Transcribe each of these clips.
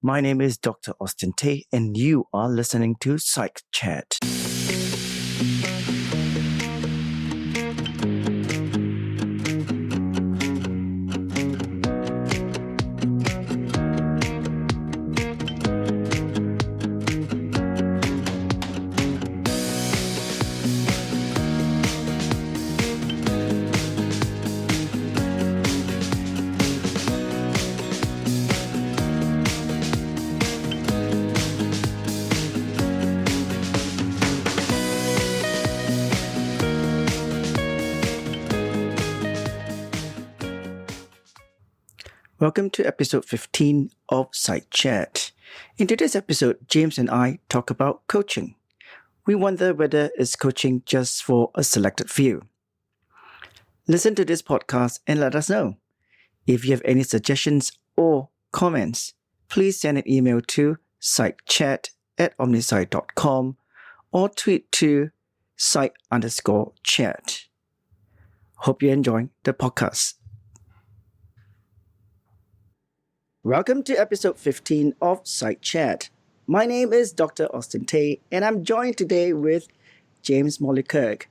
My name is Dr. Austin Tay, and you are listening to Psych Chat. Welcome to episode 15 of Psych Chat. In today's episode, James and I talk about coaching. We wonder whether is coaching just for a selected few. Listen to this podcast and let us know. If you have any suggestions or comments, please send an email to psychchat@omnisci.com or tweet to psych_chat. Hope you're enjoying the podcast. Welcome to episode 15 of Psych Chat. My name is Dr. Austin Tay, and I'm joined today with James Molly-Kirk.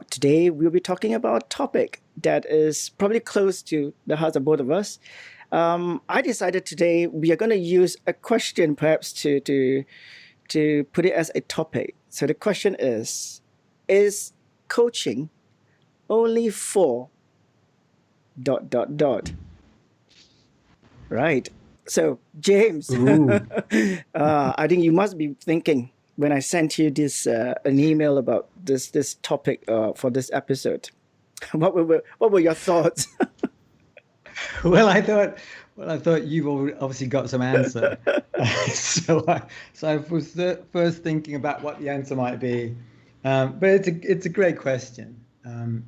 Today, we'll be talking about a topic that is probably close to the hearts of both of us. I decided today we are going to use a question perhaps to put it as a topic. So the question is coaching only for ... Right. So, James, I think you must be thinking when I sent you this an email about this topic for this episode. What were your thoughts? Well, I thought you've obviously got some answer. So I was first thinking about what the answer might be, but it's a great question, and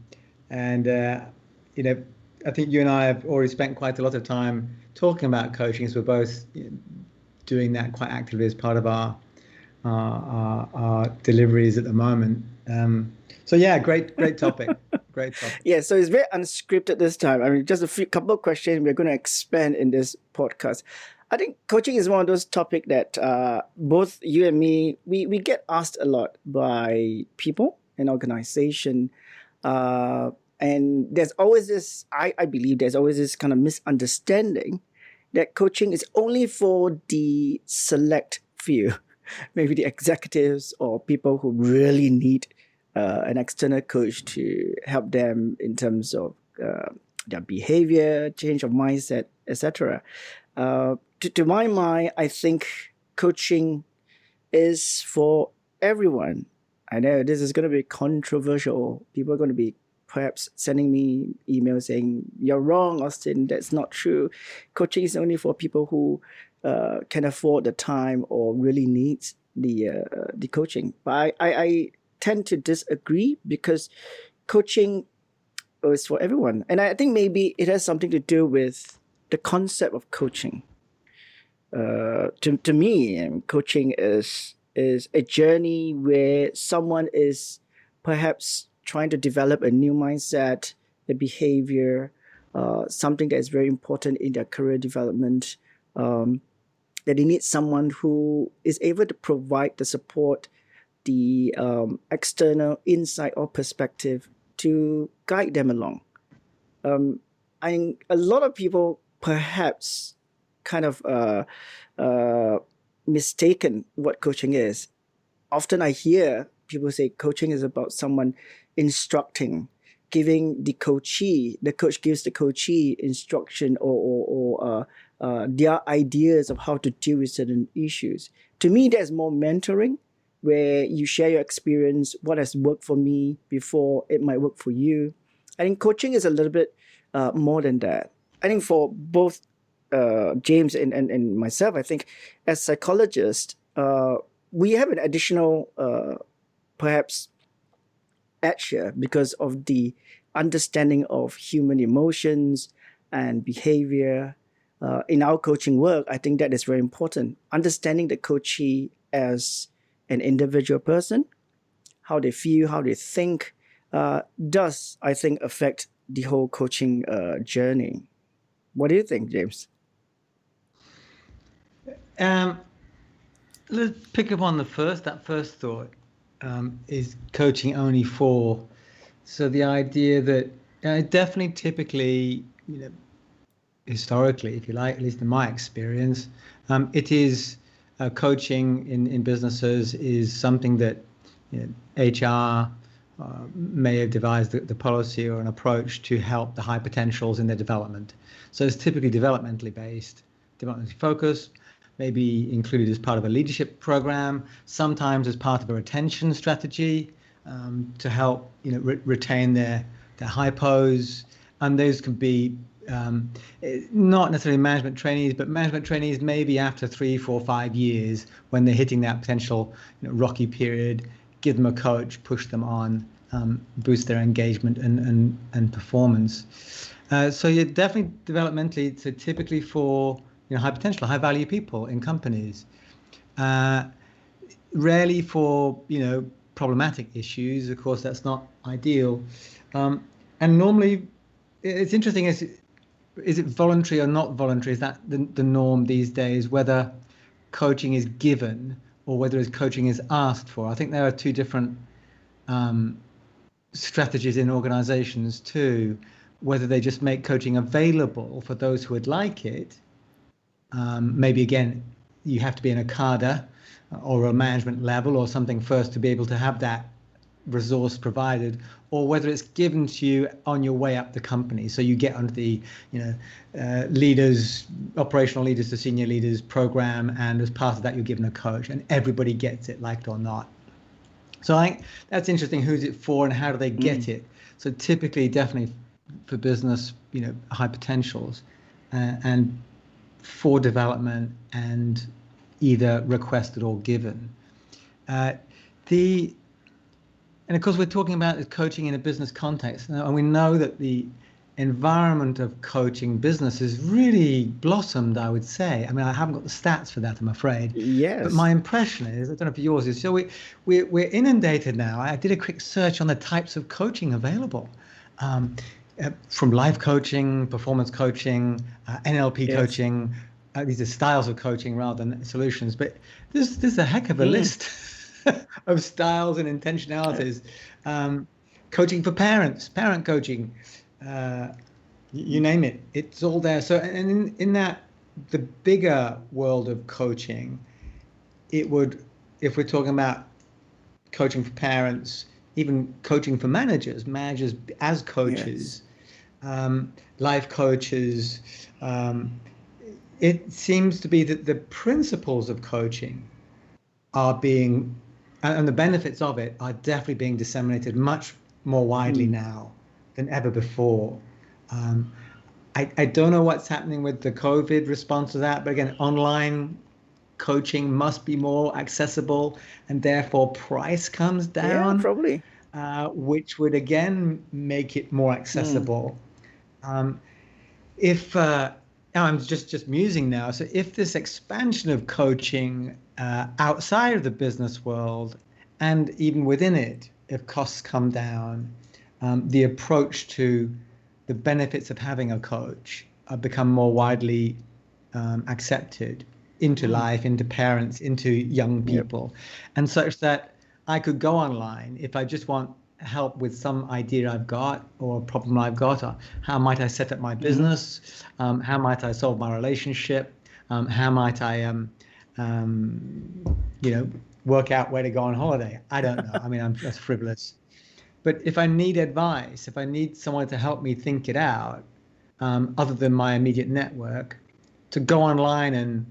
I think you and I have already spent quite a lot of time talking about coaching, as we're both doing that quite actively as part of our deliveries at the moment. So yeah, great topic. Great topic. Yeah, so it's very unscripted this time. I mean, just a couple of questions we're going to expand in this podcast. I think coaching is one of those topics that both you and me, we get asked a lot by people and organization. And there's always this, I believe there's always this kind of misunderstanding that coaching is only for the select few, maybe the executives or people who really need an external coach to help them in terms of their behavior, change of mindset, etc. To my mind, I think coaching is for everyone. I know this is going to be controversial. People are going to be perhaps sending me emails saying, "You're wrong, Austin, that's not true. Coaching is only for people who can afford the time or really needs the coaching." But I tend to disagree because coaching is for everyone. And I think maybe it has something to do with the concept of coaching. To me, coaching is a journey where someone is perhaps trying to develop a new mindset, a behavior, something that is very important in their career development, that they need someone who is able to provide the support, the external insight or perspective to guide them along. And a lot of people perhaps kind of mistaken what coaching is. Often I hear people say coaching is about someone instructing, giving the coach gives the coachee instruction or their ideas of how to deal with certain issues. To me, there's more mentoring, where you share your experience, what has worked for me before, it might work for you. I think coaching is a little bit more than that. I think for both James and myself, I think as psychologists, we have an additional perhaps edge here because of the understanding of human emotions and behavior. In our coaching work, I think that is very important. Understanding the coachee as an individual person, how they feel, how they think, does, I think, affect the whole coaching journey. What do you think, James? Um, let's pick up on that first thought. Is coaching only for? So the idea that definitely, typically, historically, if you like, at least in my experience, it is coaching in businesses is something that HR may have devised the policy or an approach to help the high potentials in their development. So it's typically developmentally based, developmentally focused, maybe included as part of a leadership program, sometimes as part of a retention strategy to help retain their high pose. And those could be not necessarily management trainees, but management trainees maybe after 3, 4, 5 years when they're hitting that potential rocky period, give them a coach, push them on, boost their engagement and performance. So you're definitely developmentally, so typically for high potential, high value people in companies. Rarely for problematic issues. Of course, that's not ideal. And normally, it's interesting. Is it voluntary or not voluntary? Is that the norm these days? Whether coaching is given or whether coaching is asked for. I think there are two different strategies in organizations too. Whether they just make coaching available for those who would like it. Maybe again, you have to be in a cadre or a management level or something first to be able to have that resource provided, or whether it's given to you on your way up the company. So you get onto the leaders, operational leaders to senior leaders program, and as part of that you're given a coach, and everybody gets it, liked or not. So I think that's interesting. Who's it for and how do they get it? So typically, definitely for business, high potentials, and for development, and either requested or given. And of course, we're talking about coaching in a business context, and we know that the environment of coaching business has really blossomed, I would say. I mean, I haven't got the stats for that, I'm afraid. Yes. But my impression is, I don't know if yours is, so we're inundated now. I did a quick search on the types of coaching available, from life coaching, performance coaching, NLP coaching. These are styles of coaching rather than solutions. But there's a heck of a list of styles and intentionalities. Coaching for parents, parent coaching, you name it, it's all there. So, and in that, the bigger world of coaching, it would, if we're talking about coaching for parents, even coaching for managers as coaches, life coaches, it seems to be that the principles of coaching are being, and the benefits of it are definitely being disseminated much more widely now than ever before. I don't know what's happening with the COVID response to that, but again, online coaching must be more accessible, and therefore price comes down. Yeah, probably. Which would again make it more accessible. I'm just musing now. So if this expansion of coaching outside of the business world and even within it, if costs come down, the approach to the benefits of having a coach become more widely accepted into life, into parents, into young people, and such that I could go online if I just want help with some idea I've got or a problem I've got, or how might I set up my business, how might I solve my relationship, how might I work out where to go on holiday. I don't know. I mean, that's frivolous. But if I need advice, if I need someone to help me think it out, other than my immediate network, to go online and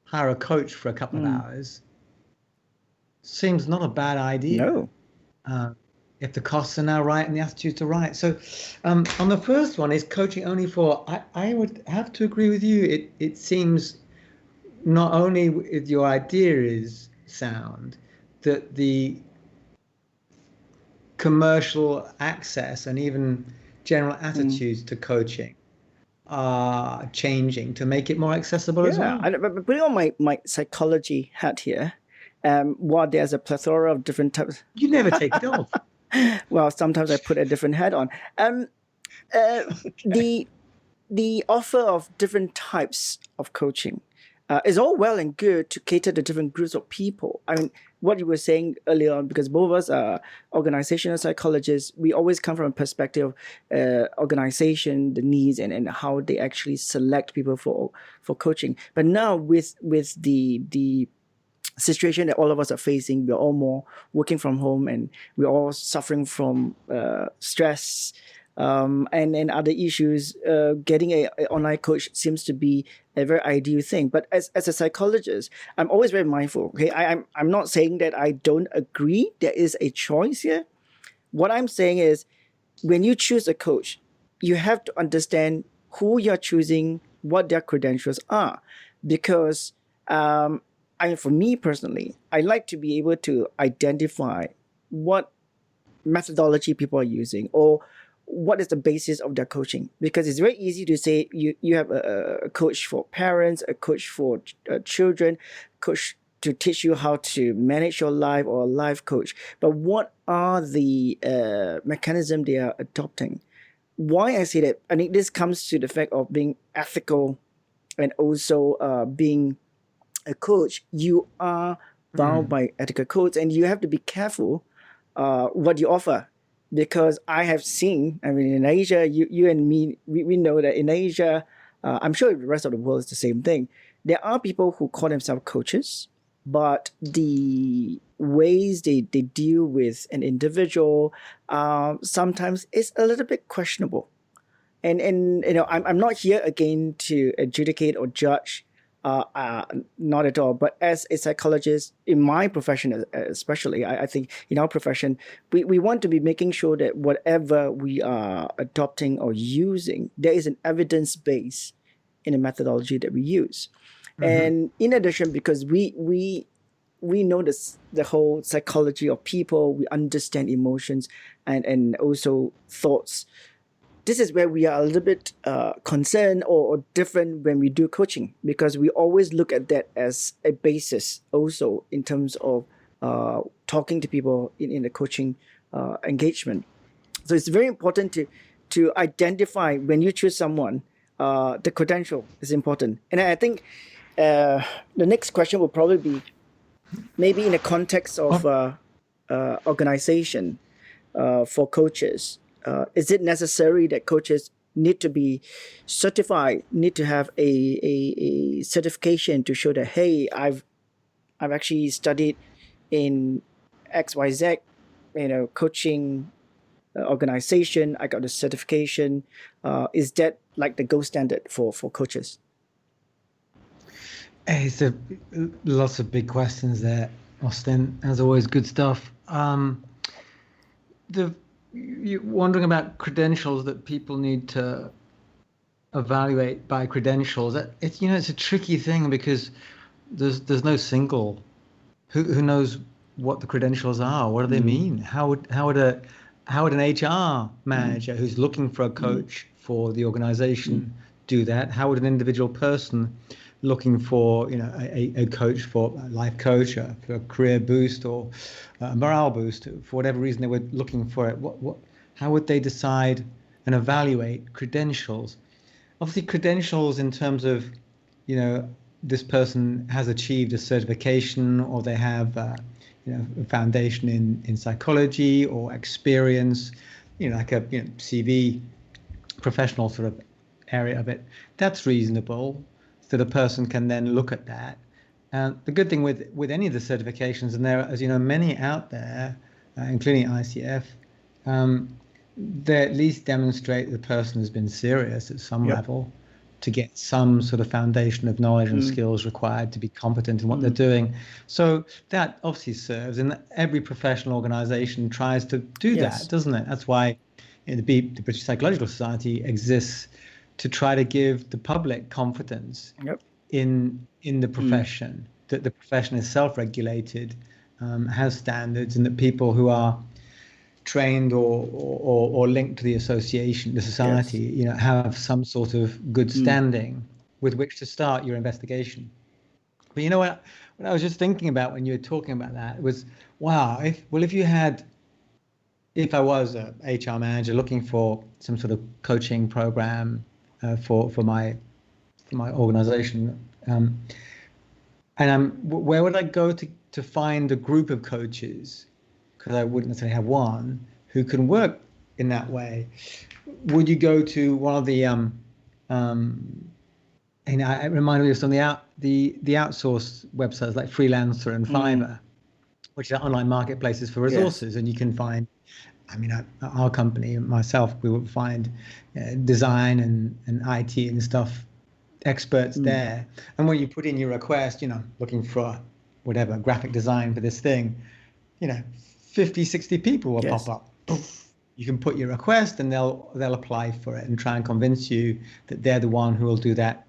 hire a coach for a couple of hours seems not a bad idea. No. If the costs are now right and the attitudes are right. So on the first one, is coaching only for, I would have to agree with you. It seems not only with your idea is sound, that the commercial access and even general attitudes to coaching are changing to make it more accessible as well. But putting on my psychology hat here, while there's a plethora of different types. You never take it off. Well, sometimes I put a different hat on. The offer of different types of coaching. it's all well and good to cater to different groups of people. I mean, what you were saying earlier on, because both of us are organizational psychologists, we always come from a perspective of organization, the needs, and how they actually select people for coaching. But now with the situation that all of us are facing, we're all more working from home, and we're all suffering from stress and other issues. Getting a online coach seems to be a very ideal thing. But as a psychologist, I'm always very mindful. Okay, I'm not saying that I don't agree. There is a choice here. What I'm saying is, when you choose a coach, you have to understand who you're choosing, what their credentials are, because for me personally, I like to be able to identify what methodology people are using, or what is the basis of their coaching, because it's very easy to say you have a coach for parents, a coach for children, coach to teach you how to manage your life, or a life coach. But what are the mechanism they are adopting? Why I say that, I think this comes to the fact of being ethical, and also being a coach. You are bound by ethical codes, and you have to be careful what you offer. Because I have seen, I mean, in Asia, you and me, we know that in Asia, I'm sure the rest of the world is the same thing. There are people who call themselves coaches, but the ways they deal with an individual sometimes is a little bit questionable. And I'm not here again to adjudicate or judge, not at all. But as a psychologist, in my profession especially, I think in our profession, we want to be making sure that whatever we are adopting or using, there is an evidence base in the methodology that we use. And in addition, because we know the whole psychology of people, we understand emotions and also thoughts. This is where we are a little bit concerned or different when we do coaching, because we always look at that as a basis also in terms of talking to people in the coaching engagement. So it's very important to identify, when you choose someone, the credential is important. And I think the next question will probably be maybe in the context of organization for coaches. Is it necessary that coaches need to be certified, need to have a certification to show that, hey, I've actually studied in XYZ, coaching organization, I got the certification. Is that like the gold standard for coaches? It's lots of big questions there, Austin. As always, good stuff. You're wondering about credentials that people need to evaluate by credentials. It's a tricky thing, because there's no single. Who knows what the credentials are? What do they mean? How would an HR manager who's looking for a coach for the organization do that? How would an individual person looking for a coach, for a life coach, for a career boost or a morale boost, for whatever reason they were looking for it, how would they decide and evaluate credentials? Obviously, credentials in terms of this person has achieved a certification, or they have a foundation in psychology or experience, like a CV, professional sort of area of it. That's reasonable. So the person can then look at that. And the good thing with any of the certifications, and there are, as you know, many out there, including ICF, they at least demonstrate the person has been serious at some level to get some sort of foundation of knowledge and skills required to be competent in what they're doing. So that obviously serves, and every professional organization tries to do that, doesn't it? That's why the British Psychological Society exists, to try to give the public confidence in the profession, that the profession is self-regulated, has standards, and that people who are trained or linked to the association, the society, have some sort of good standing with which to start your investigation. But what I was just thinking about when you were talking about that was, wow, if I was a HR manager looking for some sort of coaching program for my organization, And where would I go to find a group of coaches? Because I wouldn't necessarily have one who can work in that way. Would you go to one of the it reminded me of some of the outsourced websites like Freelancer and Fiverr, which are online marketplaces for resources, and you can find. I mean, our company, myself, we would find design and IT and stuff experts there. And when you put in your request, looking for whatever graphic design for this thing, 50, 60 people will pop up. Poof. You can put your request and they'll apply for it and try and convince you that they're the one who will do that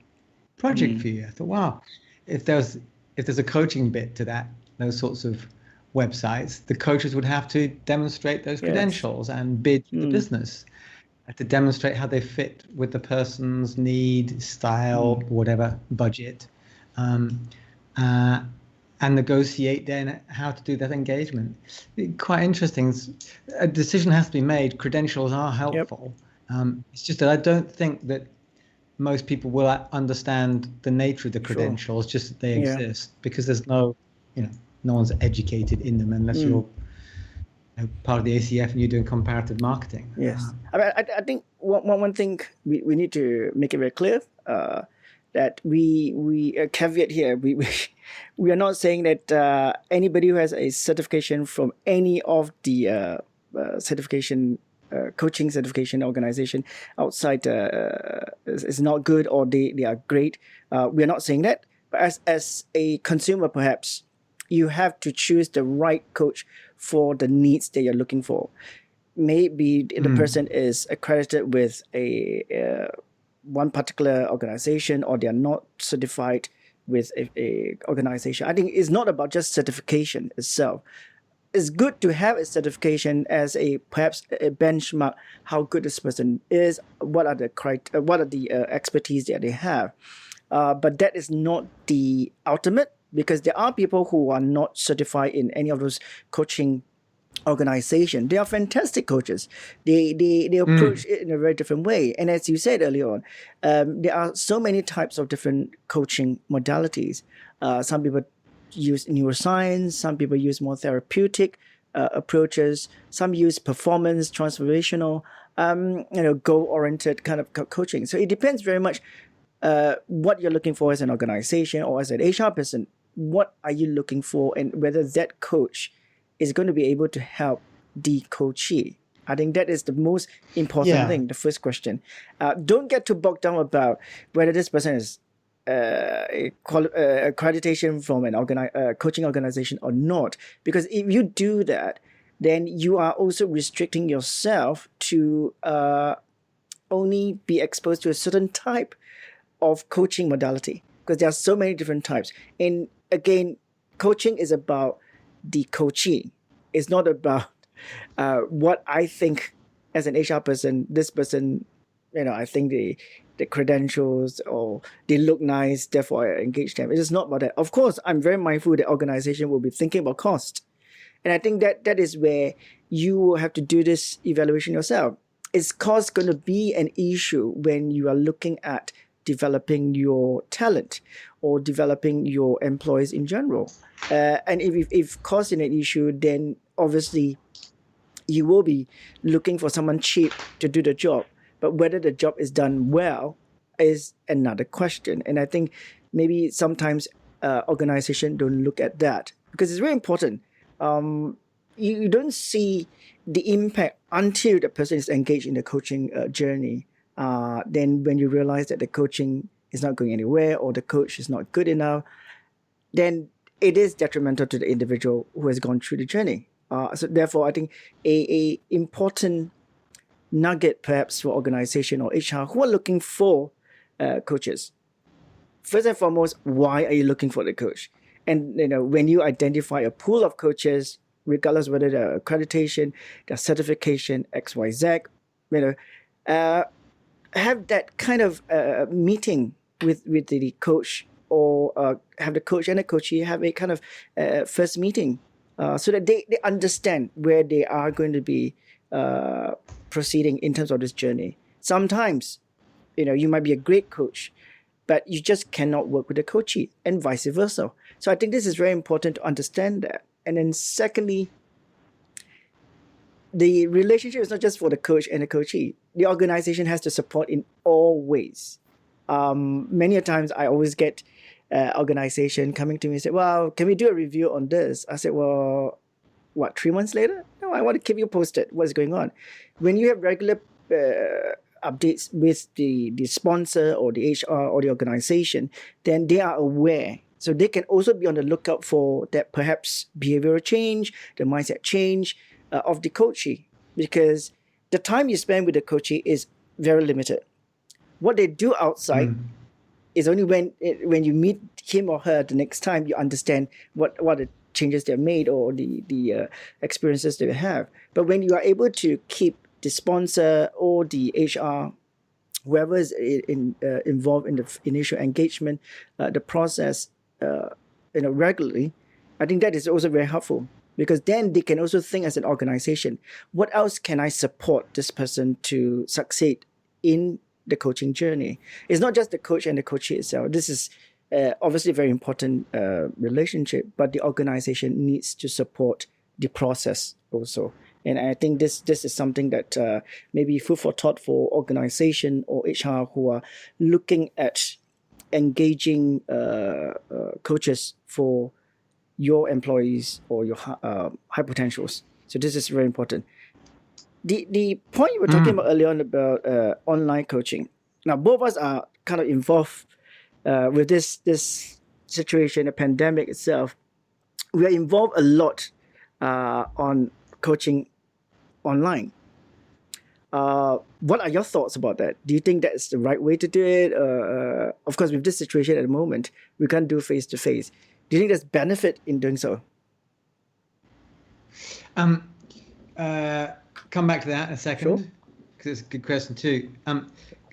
project for you. I thought, wow, if there's a coaching bit to that, those sorts of websites, the coaches would have to demonstrate those credentials and bid the business to demonstrate how they fit with the person's need, style, whatever, budget, and negotiate then how to do that engagement. Quite interesting. A decision has to be made. Credentials are helpful. It's just that I don't think that most people will understand the nature of the credentials, just that they exist, because there's no one's educated in them unless you're part of the ACF and you're doing comparative marketing. Yes. I think one thing we need to make it very clear, that we caveat here, we are not saying that anybody who has a certification from any of the coaching certification organization outside is not good or they are great. We are not saying that. But as a consumer, perhaps you have to choose the right coach for the needs that you're looking for. Maybe the person is accredited with a one particular organization, or they are not certified with a organization. I think it's not about just certification itself. It's good to have a certification as perhaps a benchmark how good this person is, what are the expertise that they have. But that is not the ultimate, because there are people who are not certified in any of those coaching organizations. They are fantastic coaches. They approach it in a very different way. And as you said earlier on, there are so many types of different coaching modalities. Some people use neuroscience, some people use more therapeutic approaches, some use performance, transformational, goal-oriented kind of coaching. So it depends very much what you're looking for as an organization or as an HR person. What are you looking for, and whether that coach is going to be able to help the coachee. I think that is the most important thing, the first question. Don't get too bogged down about whether this person is accreditation from an coaching organization or not, because if you do that, then you are also restricting yourself to only be exposed to a certain type of coaching modality, because there are so many different types. And again, coaching is about the coachee. It's not about what I think as an HR person, this person, I think the credentials or they look nice, therefore I engage them. It is not about that. Of course, I'm very mindful the organization will be thinking about cost. And I think that is where you will have to do this evaluation yourself. Is cost going to be an issue when you are looking at developing your talent or developing your employees in general? And if cost is an issue, then obviously you will be looking for someone cheap to do the job. But whether the job is done well is another question. And I think maybe sometimes organizations don't look at that, because it's very important. You don't see the impact until the person is engaged in the coaching journey. Then when you realize that the coaching is not going anywhere or the coach is not good enough, then it is detrimental to the individual who has gone through the journey. So therefore, I think a important nugget perhaps for organization or HR who are looking for coaches. First and foremost, why are you looking for the coach? And when you identify a pool of coaches, regardless whether they're accreditation, their certification, XYZ, have that kind of meeting with the coach, or have the coach and the coachee have a kind of first meeting, so that they understand where they are going to be proceeding in terms of this journey. Sometimes, you might be a great coach, but you just cannot work with the coachee, and vice versa. So I think this is very important to understand that. And then secondly, the relationship is not just for the coach and the coachee. The organization has to support in all ways. Many a times I always get organization coming to me and say, well, can we do a review on this? I said, well, what, 3 months later? No, I want to keep you posted what's going on. When you have regular updates with the sponsor or the HR or the organization, then they are aware. So they can also be on the lookout for that perhaps behavioral change, the mindset change of the coachee, because the time you spend with the coachee is very limited. What they do outside is only when you meet him or her the next time you understand what the changes they've made or the experiences they have. But when you are able to keep the sponsor or the HR, whoever is involved in the initial engagement, the process, regularly, I think that is also very helpful, because then they can also think as an organization, what else can I support this person to succeed in the coaching journey? It's not just the coach and the coachee itself. This is obviously a very important relationship, but the organization needs to support the process also. And I think this is something that maybe food for thought for organization or HR who are looking at engaging coaches for your employees or your high potentials. So this is very important. The point you were talking about earlier on about online coaching. Now, both of us are kind of involved with this situation, the pandemic itself. We are involved a lot on coaching online. What are your thoughts about that? Do you think that's the right way to do it? Of course, with this situation at the moment, we can't do face-to-face. Do you think there's benefit in doing so? Come back to that in a second, because it's a good question too.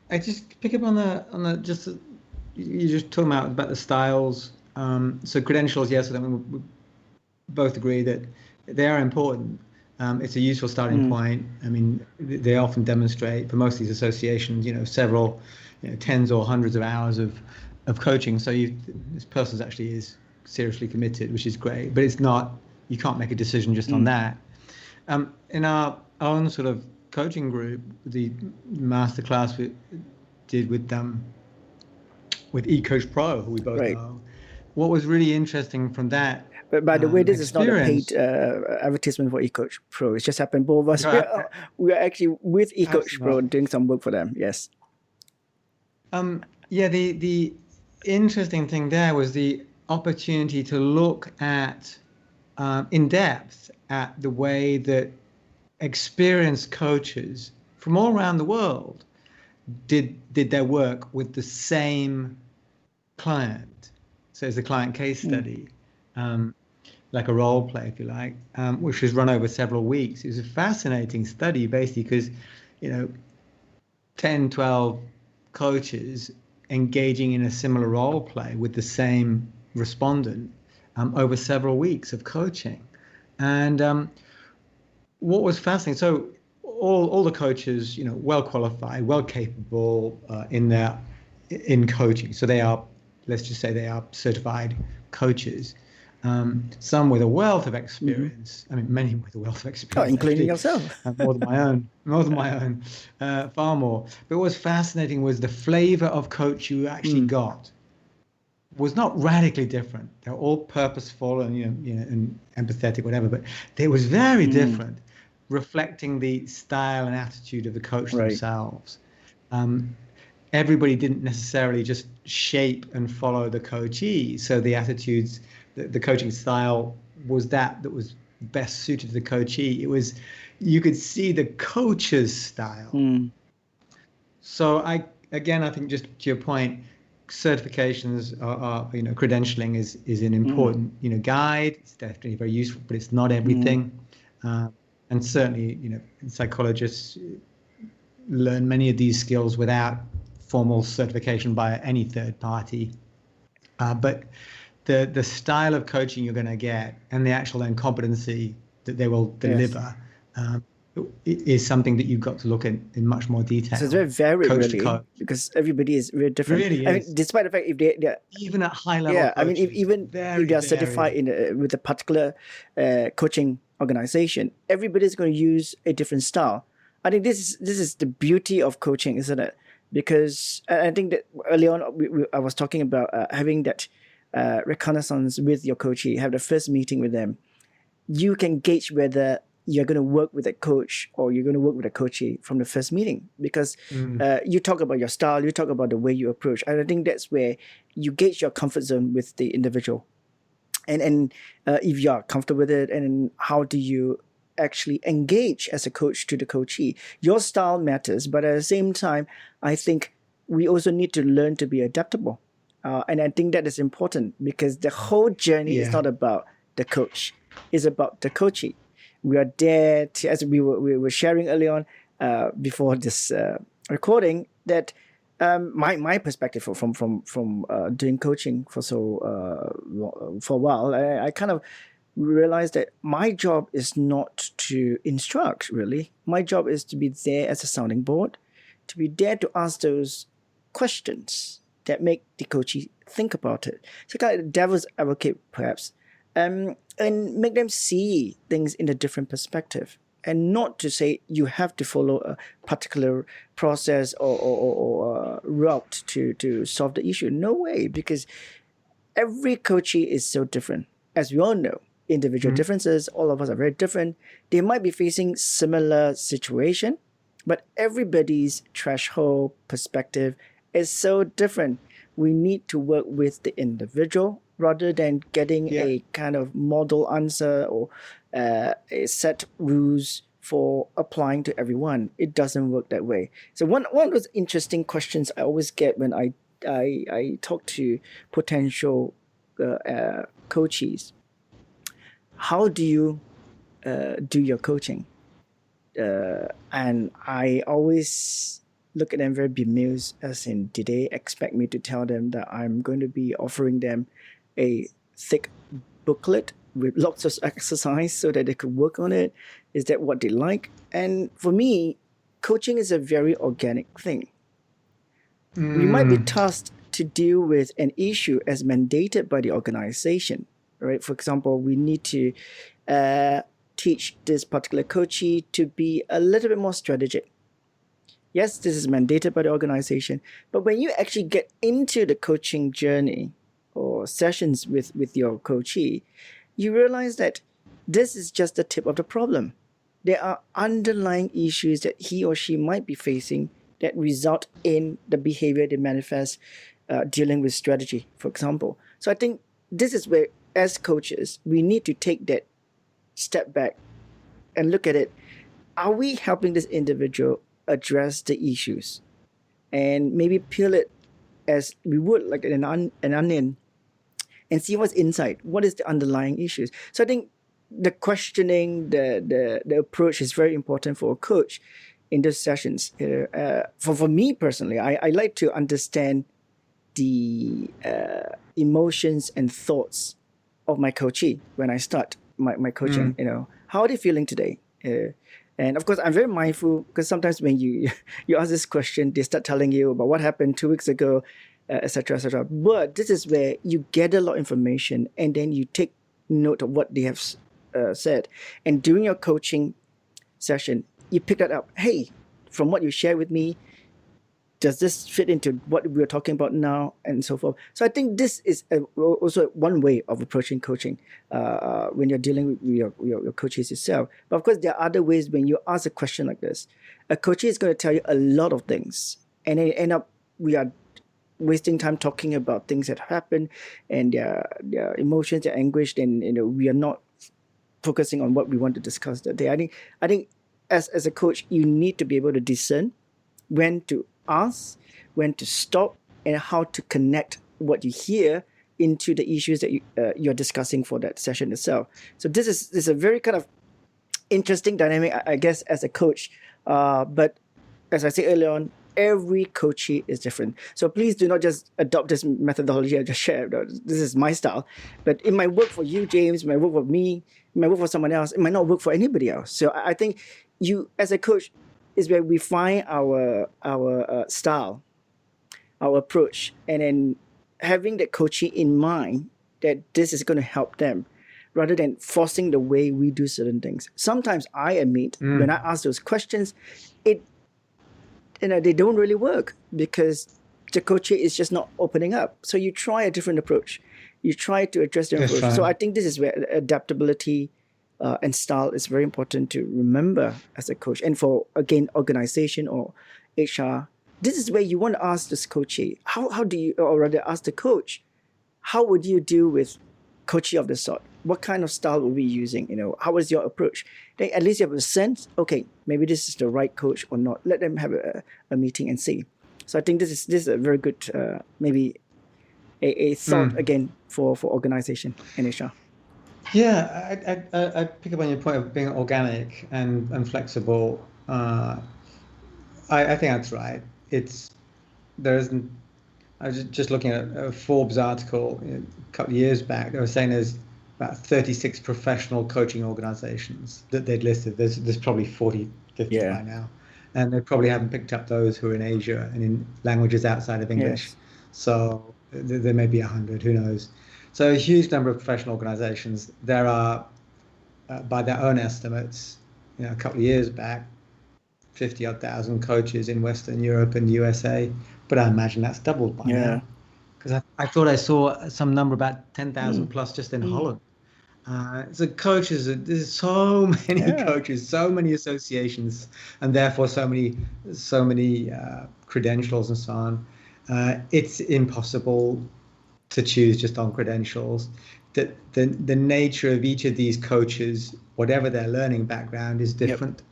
I just pick up on the just you just talking about the styles. So credentials, yes, I think we both agree that they are important. It's a useful starting point. I mean, they often demonstrate for most of these associations, several, tens or hundreds of hours of coaching. So this person actually is seriously committed, which is great. But it's not. You can't make a decision just on that. In our own sort of coaching group, the masterclass we did with eCoach Pro, who we both know. What was really interesting from that. But by the way, this is not a paid advertisement for eCoach Pro. It's just happened both of us. No, we are actually with eCoach Pro doing some work for them. Yes. The interesting thing there was the opportunity to look at in depth at the way that experienced coaches from all around the world did their work with the same client. So it's a client case study, like a role play, if you like, which was run over several weeks. It was a fascinating study, basically, because 10, 12 coaches engaging in a similar role play with the same respondent over several weeks of coaching. And what was fascinating, so all the coaches, well qualified, well capable in coaching. So they are, let's just say they are certified coaches. Some with a wealth of experience. I mean, many with a wealth of experience. Including yourself. More than my own, far more. But what was fascinating was the flavor of coach you actually got was not radically different. They're all purposeful and and empathetic, whatever. But it was very different, reflecting the style and attitude of the coach themselves. Everybody didn't necessarily just shape and follow the coachee. So the attitudes, the coaching style was that was best suited to the coachee. It was, you could see the coach's style. So I think just to your point, certifications are credentialing is an important guide. It's definitely very useful, but it's not everything. And certainly psychologists learn many of these skills without formal certification by any third party. But the style of coaching you're going to get and the actual then competency that they will deliver is something that you've got to look in much more detail. So it's very varied, coach to really, coach. because everybody is very different. Really I mean, is. despite the fact if they're Even at high level I mean, coaches, even very if they are certified varied. with a particular coaching organization, everybody's going to use a different style. I think this is the beauty of coaching, isn't it? Because I think that early on I was talking about having that reconnaissance with your coachee, have the first meeting with them. You can gauge whether you're going to work with a coach or you're going to work with a coachee from the first meeting, because you talk about your style, you talk about the way you approach. And I think that's where you gauge your comfort zone with the individual. And if you are comfortable with it, and how do you actually engage as a coach to the coachee? Your style matters, but at the same time, I think we also need to learn to be adaptable. And I think that is important, because the whole journey is not about the coach, it's about the coachee. We are there to, as we were sharing early on before this recording, that my perspective from doing coaching for a while, I kind of realized that my job is not to instruct, really. My job is to be there as a sounding board, to be there to ask those questions that make the coachee think about it. So kind of devil's advocate, perhaps, and make them see things in a different perspective. And not to say you have to follow a particular process or route to solve the issue. No way, because every coachee is so different. As we all know, individual differences, all of us are very different. They might be facing similar situation, but everybody's threshold perspective is so different. We need to work with the individual rather than getting a kind of model answer or a set rules for applying to everyone. It doesn't work that way. So one of those interesting questions I always get when I talk to potential coachees: how do you do your coaching? And I always look at them very bemused, as in, did they expect me to tell them that I'm going to be offering them a thick booklet with lots of exercise so that they could work on it? Is that what they like? And for me, coaching is a very organic thing. We might be tasked to deal with an issue as mandated by the organization, right? For example, we need to teach this particular coachee to be a little bit more strategic. Yes, this is mandated by the organization, but when you actually get into the coaching journey or sessions with your coachee, you realize that this is just the tip of the problem. There are underlying issues that he or she might be facing that result in the behavior they manifest dealing with strategy, for example. So I think this is where, as coaches, we need to take that step back and look at it. Are we helping this individual address the issues? And maybe peel it as we would like an onion and see what's inside. What is the underlying issues? So I think the questioning, the approach is very important for a coach in those sessions. For me personally, I like to understand the emotions and thoughts of my coachee when I start my coaching. How are they feeling today? And of course, I'm very mindful, because sometimes when you ask this question, they start telling you about what happened 2 weeks ago, etc., etc. But this is where you gather a lot of information, and then you take note of what they have said. And during your coaching session, you pick that up. Hey, from what you share with me, does this fit into what we're talking about now, and so forth? So I think this is also one way of approaching coaching when you're dealing with your coaches yourself. But of course, there are other ways. When you ask a question like this, a coach is going to tell you a lot of things, and then end up we are wasting time talking about things that happen and their emotions, their anguish, and we are not focusing on what we want to discuss that day. I think as a coach, you need to be able to discern when to ask, when to stop, and how to connect what you hear into the issues that you're discussing for that session itself. So this is a very kind of interesting dynamic, I guess, as a coach. But as I said earlier on, every coachee is different. So please do not just adopt this methodology I just shared. This is my style. But it might work for you, James, it might work for me, it might work for someone else, it might not work for anybody else. So I think you as a coach is where we find our style, our approach, and then having that coaching in mind that this is going to help them rather than forcing the way we do certain things. Sometimes I admit when I ask those questions, it they don't really work because the coaching is just not opening up. So you try a different approach. You try to address the approach. So I think this is where adaptability and style is very important to remember as a coach. And for, again, organization or HR, this is where you want to ask this coachee, how do you, or rather ask the coach, how would you deal with coachee of the sort? What kind of style will we be using? How is your approach? Then at least you have a sense, okay, maybe this is the right coach or not. Let them have a meeting and see. So I think this is a very good, maybe a thought again for organization and HR. Yeah, I pick up on your point of being organic and flexible. I think that's right. There isn't. I was just looking at a Forbes article a couple of years back. They were saying there's about 36 professional coaching organizations that they'd listed. There's probably 40, 50 by now. And they probably haven't picked up those who are in Asia and in languages outside of English. Yes. So there may be 100, who knows. So a huge number of professional organizations. There are, by their own estimates, a couple of years back, 50-odd thousand coaches in Western Europe and USA. But I imagine that's doubled by now. Because I thought I saw some number about 10,000 plus just in Holland. So coaches, there's so many coaches, so many associations, and therefore so many credentials and so on. It's impossible to choose just on credentials. That the nature of each of these coaches, whatever their learning background, is different,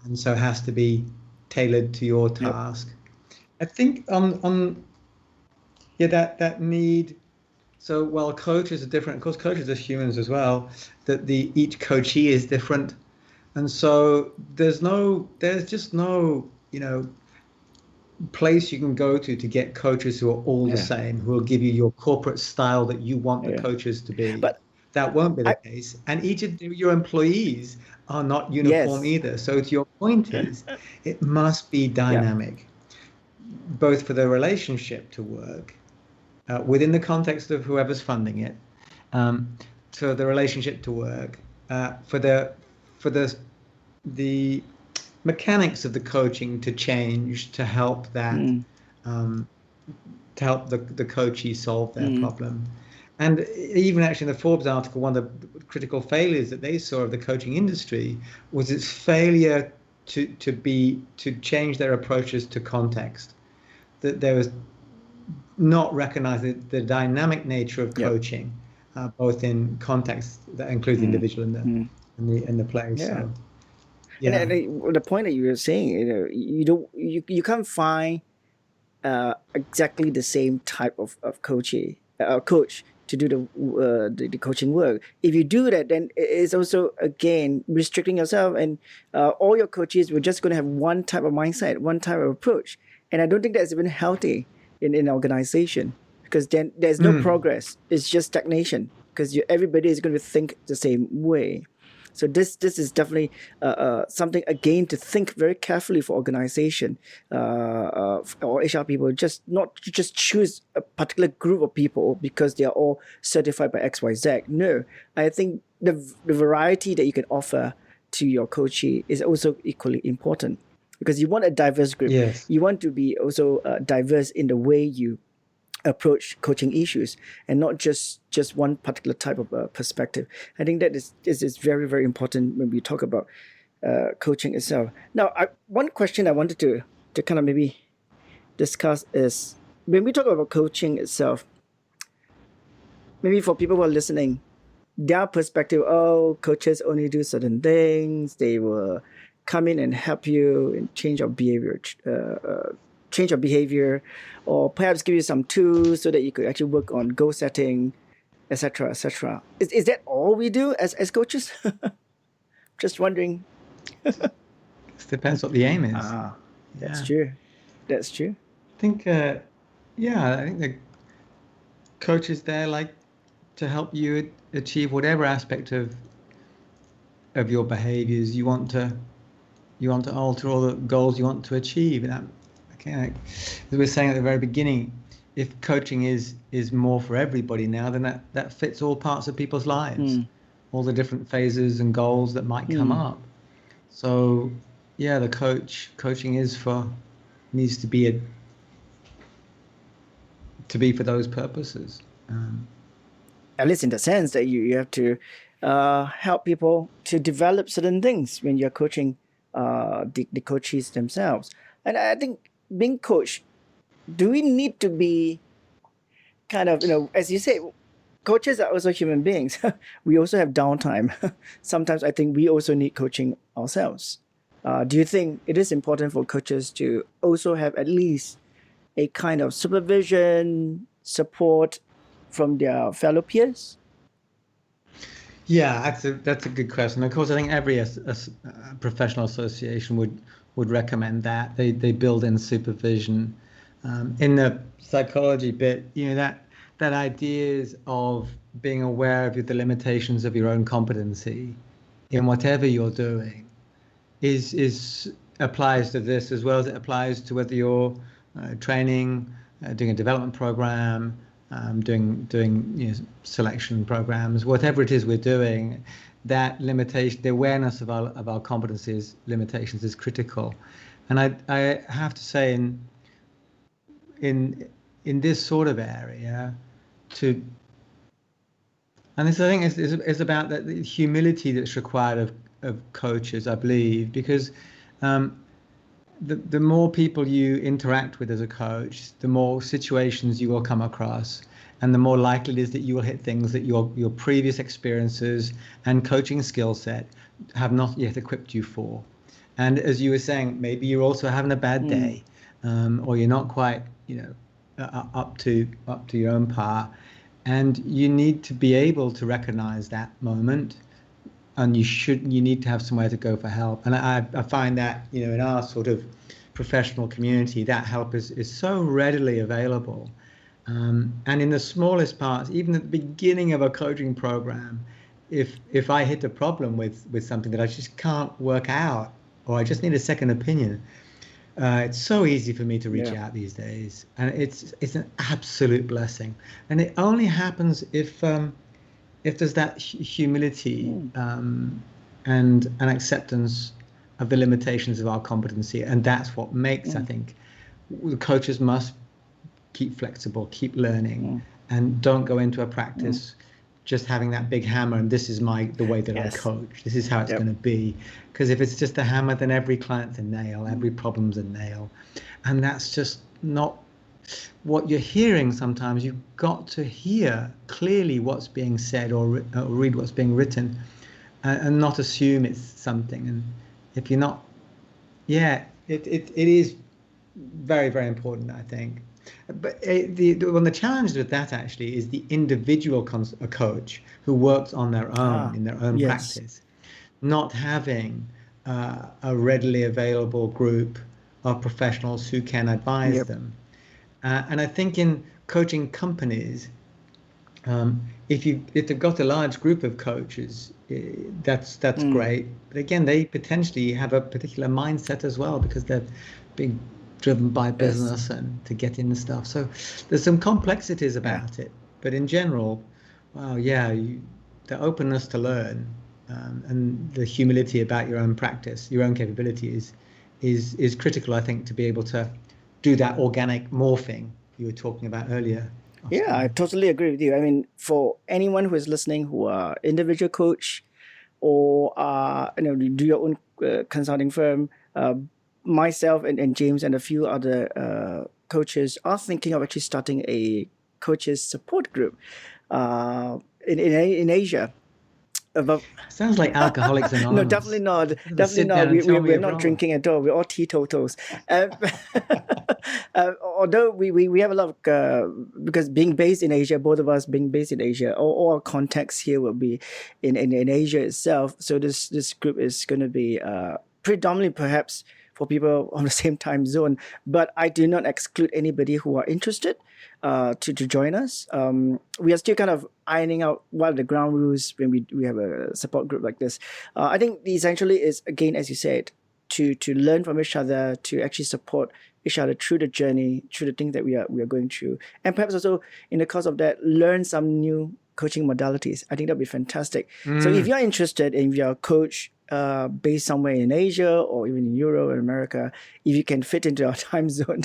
and so has to be tailored to your task. I think that need. So while coaches are different, of course, coaches are humans as well. That each coachee is different, and so there's just no place you can go to get coaches who are all the same, who will give you your corporate style that you want the coaches to be. But that won't be the case, and each of your employees are not uniform either. So to your point is, it must be dynamic, both for the relationship to work. Within the context of whoever's funding it, for the relationship to work, for the mechanics of the coaching to change, to help that, to help the coachee solve their problem. And even actually in the Forbes article, one of the critical failures that they saw of the coaching industry was its failure to change their approaches to context. That there was not recognizing the dynamic nature of coaching, both in context that includes the individual and the place. So, and the point that you were saying, you can't find exactly the same type of coach to do the coaching work. If you do that, then it's also again restricting yourself, and all your coaches were just going to have one type of mindset, one type of approach, and I don't think that's even healthy in an organization, because then there's no progress. It's just stagnation, because everybody is going to think the same way. So this is definitely something again to think very carefully for organization or HR people. Just not to just choose a particular group of people because they are all certified by XYZ. No, I think the variety that you can offer to your coachee is also equally important, because you want a diverse group. Yes. You want to be also diverse in the way you approach coaching issues, and not just one particular type of perspective. I think that is very, very important when we talk about coaching itself. Now, one question I wanted to kind of maybe discuss is, when we talk about coaching itself, maybe for people who are listening, their perspective, coaches only do certain things. They will come in and help you and change your behavior, or perhaps give you some tools so that you could actually work on goal setting, etc., etc. Is that all we do as coaches? Just wondering. It depends what the aim is. That's true. That's true. I think, I think the coach is there like to help you achieve whatever aspect of your behaviors you want to you want to alter all the goals you want to achieve. And as we were saying at the very beginning, if coaching is more for everybody now, then that fits all parts of people's lives, all the different phases and goals that might come up. So yeah, the coaching needs to be for those purposes. At least in the sense that you have to help people to develop certain things when you're coaching the coaches themselves. And I think being coached, do we need to be kind of, as you say, coaches are also human beings. We also have downtime. Sometimes I think we also need coaching ourselves. Do you think it is important for coaches to also have at least a kind of supervision, support from their fellow peers? Yeah, that's a good question. Of course, I think every professional association would recommend that they build in supervision. In the psychology bit, that ideas of being aware of the limitations of your own competency in whatever you're doing is applies to this as well as it applies to whether you're training, doing a development program, doing selection programs, whatever it is we're doing. That limitation, the awareness of our competencies, limitations is critical. And I have to say in this sort of area, and this I think is about the humility that's required of coaches, I believe, because the more people you interact with as a coach, the more situations you will come across, and the more likely it is that you will hit things that your previous experiences and coaching skill set have not yet equipped you for. And as you were saying, maybe you're also having a bad day, or you're not quite, up to your own par, and you need to be able to recognize that moment, and you need to have somewhere to go for help. And I find that in our sort of professional community, that help is so readily available. And in the smallest parts, even at the beginning of a coaching program, if I hit a problem with something that I just can't work out, or I just need a second opinion, it's so easy for me to reach out these days, and it's an absolute blessing. And it only happens if there's that humility and an acceptance of the limitations of our competency, and that's what makes I think the coaches must keep flexible, keep learning, and don't go into a practice just having that big hammer and this is the way that I coach. This is how it's going to be. Because if it's just a hammer, then every client's a nail, every problem's a nail, and that's just not what you're hearing. Sometimes you've got to hear clearly what's being said or read what's being written, and not assume it's something. And if you're not, it is very, very important, I think. But the challenge with that actually is the individual coach who works on their own in their own practice, not having a readily available group of professionals who can advise them. And I think in coaching companies, if they've got a large group of coaches, that's great. But again, they potentially have a particular mindset as well, because they're being driven by business and to get in the stuff. So there's some complexities about it. But in general, the openness to learn and the humility about your own practice, your own capability is critical, I think, to be able to do that organic morphing you were talking about earlier. Yeah, I totally agree with you. I mean, for anyone who is listening who are individual coach or do your own consulting firm, myself and James and a few other coaches are thinking of actually starting a coaches support group in Asia. Sounds like Alcoholics Anonymous. No, definitely not. Definitely not. We're not drinking at all. We're all teetotals. Although we have a lot of because being based in Asia, both of us being based in Asia, all our contacts here will be in Asia itself. So this group is going to be predominantly perhaps for people on the same time zone, but I do not exclude anybody who are interested to join us. We are still kind of ironing out what are the ground rules when we have a support group like this. I think essentially is, again, as you said, to learn from each other, to actually support each other through the journey, through the things that we are going through, and perhaps also in the course of that, learn some new coaching modalities. I think that'd be fantastic. So if you're interested, and if you're a coach based somewhere in Asia or even in Europe or America, if you can fit into our time zone,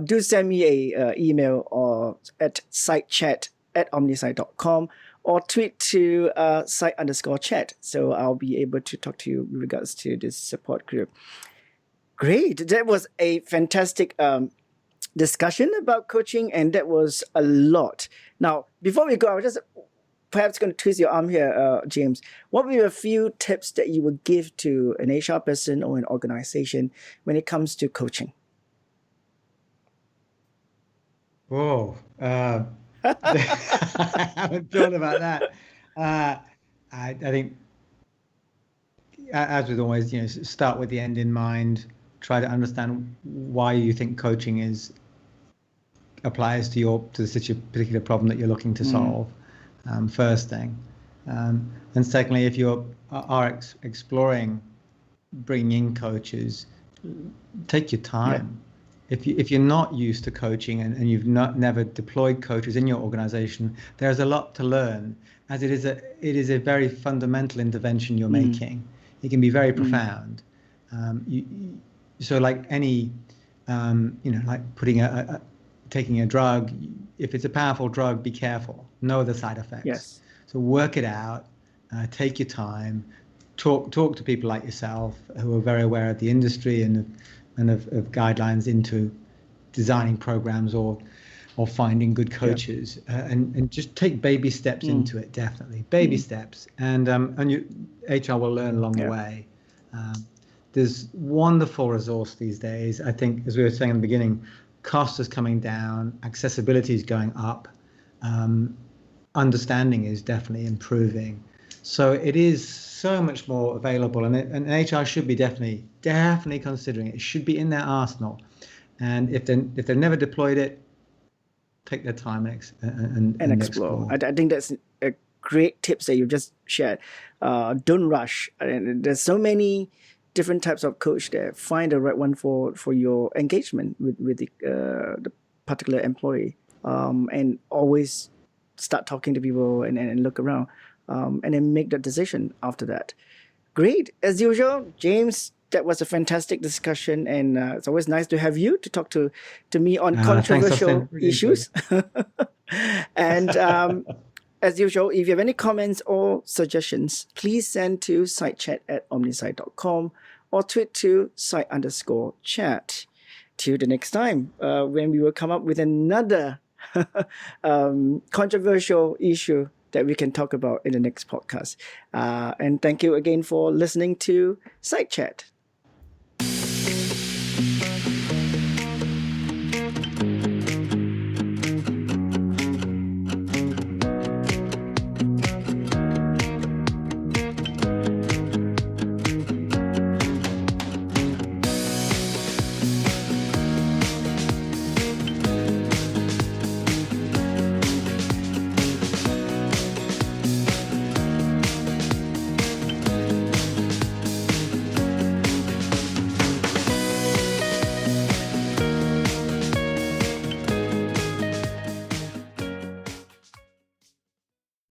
do send me a email or at sitechat@omnisite.com, or tweet to site_chat. So I'll be able to talk to you with regards to this support group. Great. That was a fantastic discussion about coaching, and that was a lot. Now, before we go, I was just perhaps going to twist your arm here, James. What would be a few tips that you would give to an HR person or an organization when it comes to coaching? Whoa. I haven't thought about that. I think, as with always, start with the end in mind. Try to understand why you think coaching applies to such a particular problem that you're looking to solve. First thing, and secondly, if you are exploring bringing in coaches, take your time. Yeah. If you're not used to coaching and you've never deployed coaches in your organization, there's a lot to learn, as it is a very fundamental intervention you're making. It can be very profound. So like any, like taking a drug, if it's a powerful drug, be careful. Know the side effects. Yes. So work it out. Take your time. Talk to people like yourself who are very aware of the industry and of guidelines into designing programs or finding good coaches. And just take baby steps into it. Definitely baby steps. And HR will learn along the way. There's wonderful resource these days. I think, as we were saying in the beginning, cost is coming down, accessibility is going up, understanding is definitely improving. So it is so much more available, and HR should be definitely considering it. It should be in their arsenal. And if they've never deployed it, take their time and explore. I think that's a great tips that you've just shared. Don't rush. And there's so many different types of coach there. Find the right one for your engagement with the particular employee, and always start talking to people and look around, and then make that decision after that. Great. As usual, James, that was a fantastic discussion, and it's always nice to have you to talk to me on controversial issues. And as usual, if you have any comments or suggestions, please send to sitechat@omnisite.com or tweet to site_chat. Till the next time, when we will come up with another controversial issue that we can talk about in the next podcast. And thank you again for listening to Site Chat.